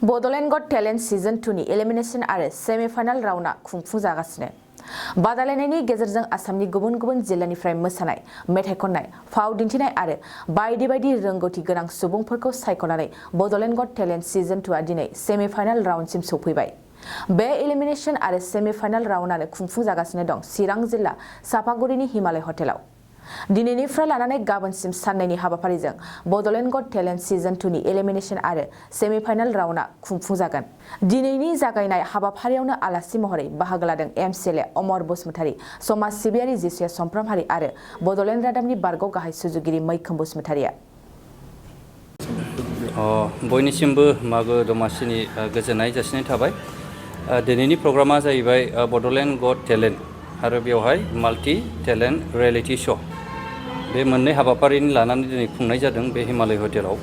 Bodoland Got Talent Season 2 ni Elimination आरो semi-final राउन्डआ खुंफुंजागासिनो। बादायलायनायनि गेजेरजों आसामनि गुबुन गुबुन जिल्लानिफ्राय मोसानाय, मेथाइ खननाय, फाव दिन्थिनाय आरो बायदि बायदि रोंगौथि गोनां सुबुंफोरखौ सायख'नानै बड'लेण्ड गट टेलेन्ट सिजन 2आ दिनै सेमिफाइनाल राउन्डसिम सौफैबाय। बे एलिमिनेशन आरो सेमिफाइनाल राउन्डआनो खुंफुंजागासिनो दं चिरां जिल्ला सापागुरिनि हिमालय हटेलाव। दिनैनिफ्राय लानानै गाबोनसिम साननैनि हाबाफारिजों बड'लेण्ड गट टेलेन्ट सिजन 2 नि एलिमिनेशन आरो सेमिफाइनाल राउन्डआ खुंफुंजागोन। दिनैनि जागायनाय हाबाफारियावनो आलासि महरै बाहागो लादों एमसिएलए अमर बसुमतारी, समाज सिबियारि जिसुया समफ्रामहारि आरो बड'लेण्ड रादाबनि बारग' गाहाय सुजुगिरि मैखोम बसुमतारिया। बयनिसिमबो मागो दमासिनि गोजोननाय जासिनाय थाबाय। दिनैनि प्रग्रामा जाहैबाय बड'लेण्ड गट टेलेन्ट आरो बेवहाय माल्टि टेलेन्ट रियेलिटि श'। बे मोननै हाबाफारिनि लानानै दिनै खुंनाय जादों बे हिमालय हटेलाव।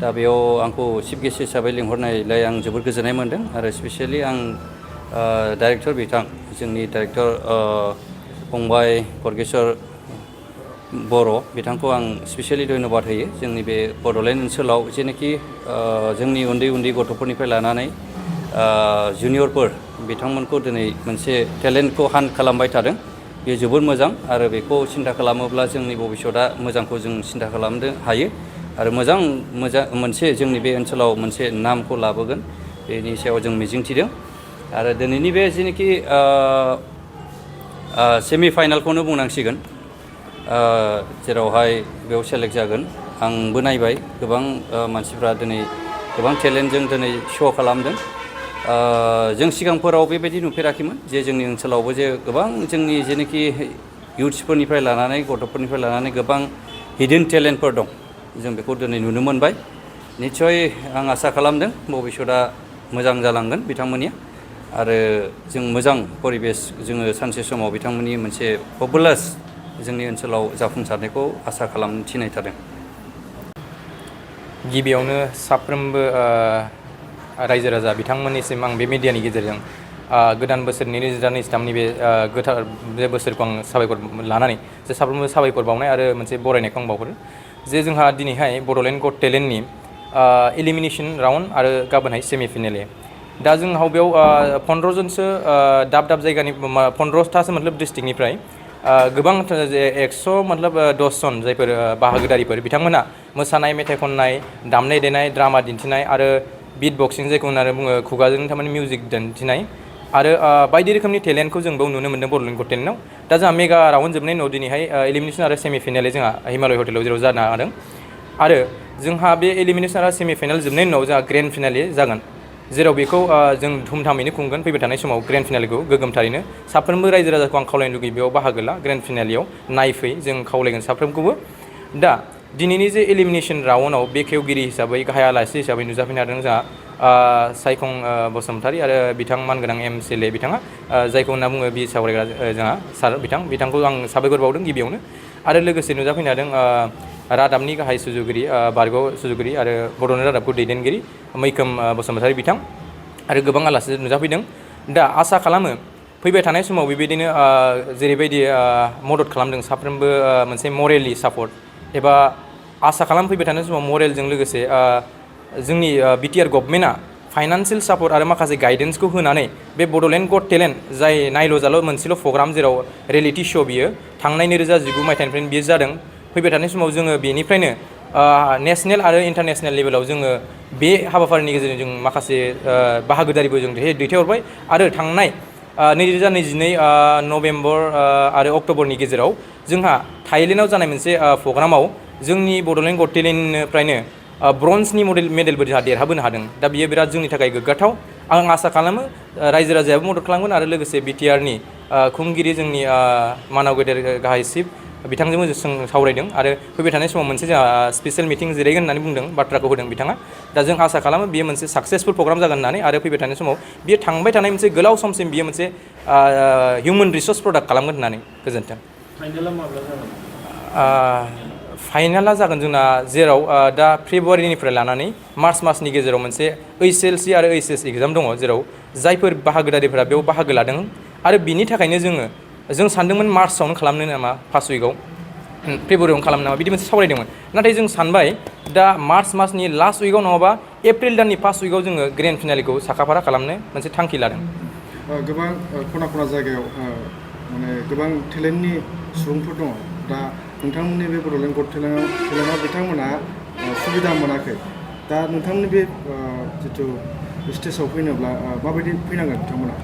दा बेयाव आंखौ चिफ गेस्ट हिसाबै लिंहरनायलाय आं जोबोद गोजोननाय मोन्दों आरो स्पेसियेलि आं डाइरेक्टर बिथां जोंनि डाइरेक्टर फंबाय गरगेश्वर बर' बिथांखौ आं स्पेसियेलि धन्यबाद होयो। जोंनि बे बड'लेण्ड ओनसोलाव जेनाखि जोंनि उन्दै उन्दै गथ'फोरनिफ्राय लानानै जुनियरफोर बिथांमोनखौ दिनै मोनसे टेलेन्टखौ हान्ट खालामबाय थादों। बे जोबोद मोजां आरो बेखौ सिन्था खालामोब्ला जोंनि भबिष्यतआ मोजांखौ जों सिन्था खालामनो हायो आरो मोजां मोनसे जोंनि बे ओनसोलाव मोनसे नामखौ लाबोगोन बेनि सायाव जों मिजिंथिदों। आरो दिनैनि बे जेनाखि सेमिफाइनालखौनो बुंनांसिगोन, जेरावहाय बेयाव सेलेक्ट जागोन। आंबो नायबाय गोबां मानसिफ्रा दिनै गोबां टेलेन्टजों दिनै श' खालामदों। जों सिगांफोराव बेबायदि नुफेराखैमोन जे जोंनि ओनसोलावबो जे गोबां जोंनि जेनाखि इयुथ्सफोरनिफ्राय लानानै गथ'फोरनिफ्राय लानानै गोबां हिडन टेलेन्टफोर दं। जों बेखौ दिनै नुनो मोनबाय। निस्सय आं आसा खालामदों भबिष्यतआ मोजां जालांगोन बिथांमोननिया आरो जों मोजां परिबेस जोङो सानसे समाव बिथांमोननि मोनसे पपुलार जोंनि ओनसोलाव जाफुंसारनायखौ आसा खालामनो थिनाय थादों। गिबियावनो साफ्रोमबो रायजो राजा बिथांमोननिसिम आं बे मिडियानि गेजेरजों गोदान बोसोर 2023नि बे गोथार बे बोसोरखौ आं साबायखर लानानै जे साफ्रोमबो साबायखर बावनाय आरो मोनसे बरायनायखौ आं बावहरो जे जोंहा दिनैहाय बड'लेण्ड गट टेलेन्टनि एलिमिनेशन राउन्ड आरो गाबोनहाय सेमिफाइनाल। दा जोंहा बेयाव 15 जनसो दाब दाब जायगानि 15थासो मतलब डिस्ट्रिक्टनिफ्राय गोबां 100 मतलब 10 जन जायफोर बाहागोदारिफोर बिथांमोना मोसानाय, मेथाइ खननाय, दामनाय देनाय, ड्रामा दिन्थिनाय आरो बिट बक्सिं जायखौ होननानै बुङो खुगाजों थारमाने मिउजिक दिन्थिनाय आरो बायदि रोखोमनि टेलेन्टखौ जों बेयाव नुनो मोन्दों बड'लेण्ड गट टेलेन्टआव। दा जोंहा मेगा राउन्ड जोबनायनि उनाव दिनैहाय एलिमिनेशन आरो सेमिफाइनाल जोंहा हिमालय हटेलाव जेराव जानो हादों आरो जोंहा बे एलिमिनेशन आरो सेमिफाइनाल जोबनायनि उनाव जोंहा ग्रेन्ड फिनाले जागोन, जेराव बेखौ जों धुमधामैनो खुंगोन। फैबाय थानाय समाव ग्रेन्ड फिनालेखौ गोगोमथारैनो साफ्रोमबो रायजो राजाखौ आं खावलायनो लुगैयो बेयाव बाहागो ला, ग्रेन्ड फिनालेयाव नायफै जों खावलायगोन साफ्रोमखौबो। दा दिनैनि जे एलिमिनेशन राउन्डआव बेखेवगिरि हिसाबै गाहाय आलासि हिसाबै नुजाफैनो हादों जोंहा सायखं बसुमतारी आरो बिथां मानगोनां एमसिएलए बिथाङा जायखौ होनना बुङो बि सावरायग्रा जोंहा सार बिथांखौ आं साबायखर बावदों गिबियावनो। आरो लोगोसे नुजाफैनो हादों रादाबनि गाहाय सुजुगिरि बारग' सुजुगिरि आरो बड'लेण्ड रादाबखौ दैदेनगिरि मैखोम बसुमतारी बिथां आरो गोबां आलासि नुजाफैदों। दा आसा खालामो फैबाय थानाय समाव बेबायदिनो जेरैबायदि मदद खालामदों साफ्रोमबो मोनसे मरेलि सापर्ट एबा आसा खालाम फैबाय थानाय समाव मरेलजों लोगोसे जोंनि बिटिआर गभर्नमेन्टआ फाइनान्सियेल सापर्ट आरो माखासे गाइडेन्सखौ होनानै बे बड'लेण्ड गट टेलेन्ट जाय नायल' जाल' मोनसेल' प्रग्राम जेराव रियेलिटि श' बियो थांनाय 2019 मायथाइनिफ्रायनो बियो जादों। फैबाय थानाय समाव जोङो बेनिफ्रायनो नेसनेल आरो इन्टारनेसनेल लेभेलाव जोङो बे हाबाफारिनि गेजेरजों जों माखासे बाहागोदारिबो जों दैथायहरबाय आरो थांनाय 2022 नभेम्बर आरो अक्ट'बरनि गेजेराव जोंहा थाइलेण्डआव जानाय मोनसे प्रग्रामाव जोंनि बड'लेण्ड गट टेलेन्टनिफ्रायनो ब्रन्जनि मेडेलबो जोंहा देरहाबोनो हादों। दा बियो बिराद जोंनि थाखाय गोग्गाथाव। आं आसा खालामो रायजो राजायाबो मदद खालामगोन आरो लोगोसे बिटिआरनि खुंगिरि जोंनि मानाव गेदेर गाहाय चिफ बिथांजोंबो जों सावरायदों आरो फैबाय थानाय समाव मोनसे जोंहा स्पेसियेल मिटिं जिरायगोन होननानै बुंदों, बाथ्राखौ होदों बिथाङा। दा जों आसा खालामो बियो मोनसे साक्सेसफुल प्रग्राम जागोन होननानै आरो फैबाय थानाय समाव बियो थांबाय थानाय मोनसे गोलाव समसिम बियो मोनसे हिउमेन रिसर्स प्रडाक्ट खालामगोन होननानै। गोजोन्थों। फाइनाला माब्ला जागोन? फाइनाला जागोन जोंना जेराव दा फेब्रुवारिनिफ्राय लानानै मार्च मासनि गेजेराव मोनसे HLC आरो HS एग्जाम दङ, जेराव जायफोर बाहागोदारिफोरा बेयाव बाहागो लादों आरो बिनि थाखायनो जों सानदोंमोन मार्चआवनो खालामनो नामा, फार्स्ट उइकआव फेब्रुवारियावनो खालामनो नामा बिदि मोनसे सावरायदोंमोन। नाथाय जों सानबाय दा मार्च मासनि लास्ट उइकआव नङाबा एप्रिल दाननि फार्स्ट उइकआव जोङो ग्रेन्ड फिनालिखौ साखाफारा खालामनो मोनसे थांखि लादों। गोबां खना खना जायगायाव माने गोबां टेलेन्टनि सुबुंफोर दङ। दा नोंथांमोननि बे बड'लेण्ड गट टेलेन्टआव बिथांमोना सुबिदा मोनाखै। दा नोंथांमोननि बे जिथु स्टेजाव फैनोब्ला माबायदि फैनांगोन बिथांमोना?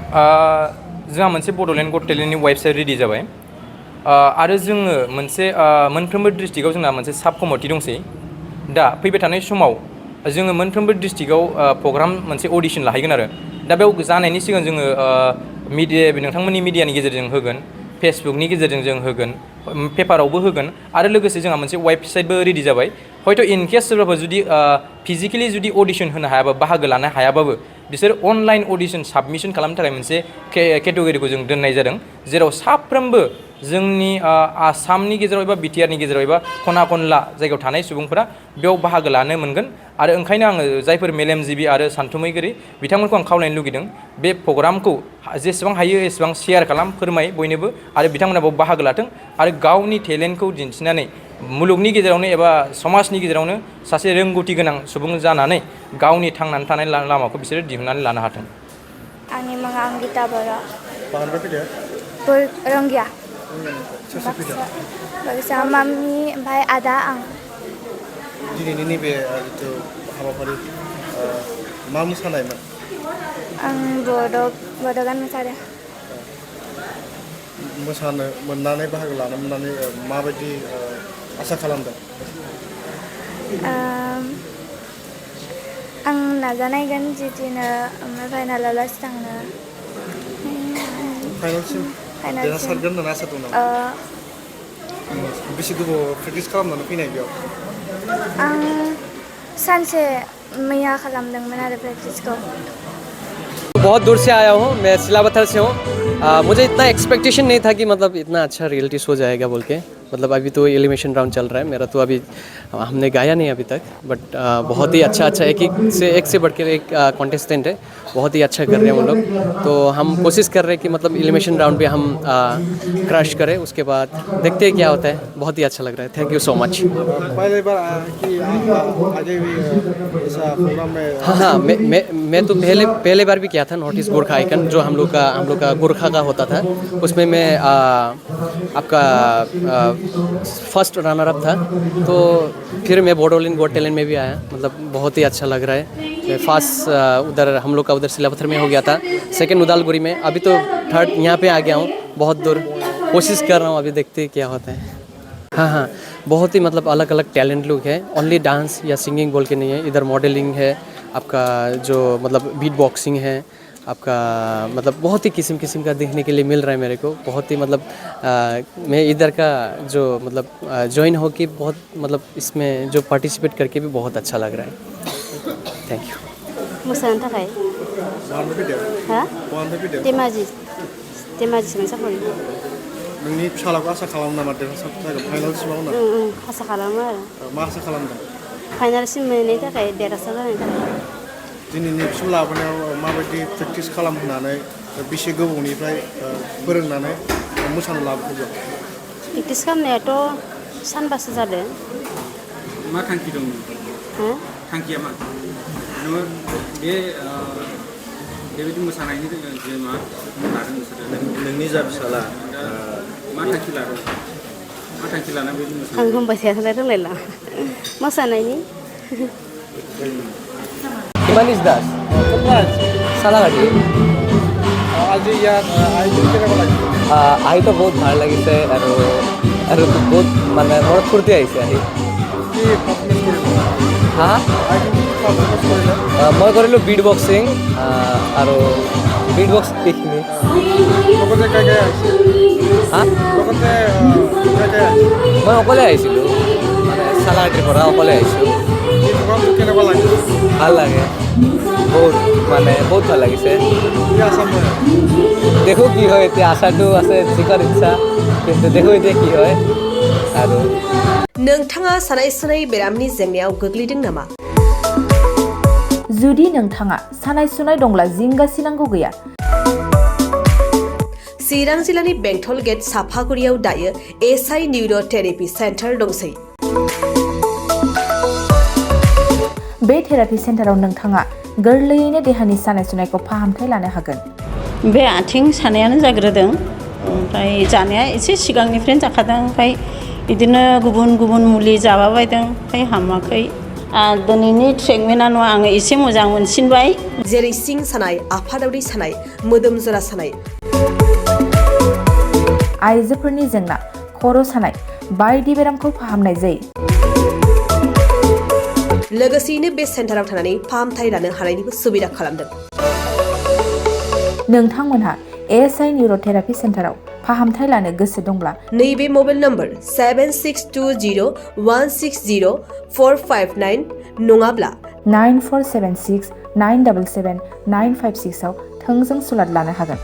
जोंहा मोनसे बड'लेण्ड गट टेलेन्टनि वेबसाइट रेडि जाबाय आरो जोङो मोनसे मोनफ्रोमबो डिस्ट्रिक्टआव जोंना मोनसे साब कमिटि दंसै। दा फैबाय थानाय समाव जोङो मोनफ्रोमबो डिस्ट्रिक्टआव प्रग्राम मोनसे अडिशन लाहैगोन आरो दा बेयाव जानायनि सिगां जोङो नोंथांमोननि मिडियानि गेजेरजों होगोन, फेसबुकनि गेजेरजों जों होगोन, पेपारावबो होगोन आरो लोगोसे जोंहा मोनसे वेबसाइटबो रेडि जाबाय। हयथ' इनकेस सोरबाफोर जुदि फिजिकेलि जुदि अडिशन होनो हायाबा, बाहागो लानो हायाबाबो बिसोर अनलाइन अडिशन साबमिशन खालामनो थाखाय मोनसे केटेगरिखौ जों दोननाय जादों, जेराव साफ्रोमबो जोंनि आसामनि गेजेराव एबा बिटिआरनि गेजेराव एबा खना खनला जायगायाव थानाय सुबुंफोरा बेयाव बाहागो लानो मोनगोन। आरो ओंखायनो आङो जायफोर मेलेमजिबि आरो सानथुमैगिरि बिथांमोनखौ आं खावलायनो लुगैदों बे प्रग्रामखौ जेसेबां हायो एसेबां शेयार खालाम, फोरमाय बयनोबो, आरो बिथांमोना बेयाव बाहागो लाथों आरो गावनि टेलेन्टखौ दिन्थिनानै मुलुगनि गेजेरावनो एबा समाजनि गेजेरावनो सासे रोंगौथि गोनां सुबुं जानानै गावनि थांनानै थानाय लामाखौ बिसोरो दिहुननानै लानो हाथों। आंनि मुङा अंगिता बर'। बहानिफ्राय फैदो? रंगिया। सोर सोर फैदों? बाक्सा मामि ओमफ्राय आदा आं। दिनैनि नैबे जिथु हाबाफारि मा मोसानायमोन? आं बड' गान मोसादों। मोसानो मोननानै बाहागो लानो मोननानै माबायदि आसा खालामदों? आं नाजानायगोन जितिनो ओमफ्राय फाइनालाव लासै थांनो। फाइनालसिम देरहासारगोन होननानै आसा दं नामा? बेसे गोबाव प्रेक्टिस खालामनानै फैनाय बेयाव? आं सानसे मैया खालामदोंमोन आरो प्रेक्टिसखौ। बहुत दूर से आया हूँ, मैं सिलावथर से हूँ। मुझे इतना एक्सपेक्टेशन नहीं था कि मतलब इतना अच्छा रियलिटी शो जाएगा बोल के। मतलब अभी तो एलिमिनेशन राउंड चल रहा है मेरा, तो अभी हमने गाया नहीं अभी तक, बट बहुत ही अच्छा एक से बढ़ के एक कॉन्टेस्टेंट है, बहुत ही अच्छा कर रहे हैं वो लोग। तो हम कोशिश कर रहे हैं कि मतलब एलिमिनेशन राउंड पे हम क्रश करें, उसके बाद देखते हैं क्या होता है। बहुत ही अच्छा लग रहा है, थैंक यू सो मच। पहले बार कि आगे भी ऐसा प्रोग्राम में? हाँ, मैं तो पहले बार भी किया था नॉर्थ ईस्ट गोरखा आइकन, जो हम लोग का गोरखा का होता था, उसमें मैं आपका फर्स्ट रनर अप था। तो फिर मैं बोडोलैंड गॉट टैलेंट में भी आया, मतलब बहुत ही अच्छा लग रहा है। फर्स्ट उधर हम लोग का उधर सिलापत्थर में हो गया था, सेकंड उदालगुड़ी में, अभी तो थर्ड यहाँ पे आ गया हूँ। बहुत दूर कोशिश कर रहा हूँ, अभी देखते हैं क्या होता है। हाँ, बहुत ही मतलब अलग अलग टैलेंट लोग हैं, ओनली डांस या सिंगिंग बोल के नहीं है। इधर मॉडलिंग है, आपका जो मतलब बीट बॉक्सिंग है, आपका मतलब बहुत ही किस्म का देखने के लिए मिल रहा है मेरे को। बहुत ही मतलब मैं इधर का जो मतलब ज्वाइन हो के बहुत मतलब इसमें जो पार्टिसिपेट करके भी बहुत अच्छा लग रहा है। Thank you. मोसानो थाखाय धेमाजिसिम साफरि। नोंनि फिसालाखौ आसा खालामो नामा देरहासार जागोन फाइनालसिमाव होनना? आसा खालामो आरो। मा आसा खालामदों? फाइनालसिम मोनैनि थाखाय, देरहासार जानायनि थाखाय। दिनैनिसिम लाबोनायाव माबायदि प्रेक्टिस खालामहोनानै बेसे गोबावनिफ्राय फोरोंनानै मोसानो लाबोखो? प्रेक्टिस खालामनायाथ' सानबासो जादों। मा थांखि दं? थांखिया मा? नोङो बेबायदि मोसानायनि जेनेबा लादों नोंसोरो? नोंनि जा फिसाला मा थांखि लादों? मा थांखि लानानै बेबायदि मोसानाय? आं होनबाय थायालाय रोंलायला मोसानायनि। मनीष दास सालाघाटी। আজি ইয়াত আহি কেনেকুৱা লাগিছে? আহি তো বহুত ভাল লাগিছে আৰু বহুত মানে মনত ফূৰ্তি আহিছে আহি। কি পাৰফৰ্মেঞ্চ কৰিলে? হা, পাৰফৰ্মেঞ্চ কৰিলে? মই কৰিলোঁ বিট বক্সিং আৰু বিট বক্স এইখিনি। লগতে কাই কাই আহিছে? হা, লগতে কাই কাই আহিছে? মই অকলে আহিছিলোঁ, মানে চালাঘাটিৰ পৰা অকলে আহিছোঁ। এই প্ৰগ্ৰামটো কেনেকুৱা লাগিছে? ভাল লাগে বহুত, মানে বহুত ভাল লাগিছে। কি আশা কৰে? দেখো কি হয় এতিয়া, আশাটো আছে, জিকাৰ ইচ্ছা, কিন্তু দেখো এতিয়া কি হয়। আৰু नोंथाङा सानाय सुनाय बेरामनि जेंनायाव गोग्लैदों नामा? जुदि नोंथाङा सानाय सुनाय दंब्ला जिंगासिनांगौ गैया। चिरां जिल्लानि बेंटल गेट साफागुरियाव दायो एसआइ निउर' थेरेपि सेन्टार दंसै। बे थेरापि सेन्टाराव नोंथाङा गोरलैयैनो देहानि सानाय सुनायखौ फाहामथाय लानो हागोन। बे आथिं सानायानो जाग्रोदों, ओमफ्राय जानाया एसे सिगांनिफ्रायनो जाखादों, ओमफ्राय बिदिनो गुबुन गुबुन मुलि जाबाबायदों, ओमफ्राय हामाखै। दिनैनि ट्रिटमेन्टआनो आङो एसे मोजां मोनसिनबाय। जेरै सिं सानाय, आफादावरि सानाय, मोदोम जरा सानाय, आइजोफोरनि जेंना, खर' सानाय बायदि बेरामखौ फाहामनाय जायो। लोगोसेयैनो बे सेन्टाराव थानानै फाहामथाय लानो हानायनिबो सुबिदा खालामदों। नोंथांमोनहा ASI निउर'थेरापि सेन्टाराव फाहामथाय लानो गोसो दंब्ला नैबे मबाइल नम्बर 7620160459 नङाब्ला 9476977956 आव थोंजों सुलाद लानो हागोन।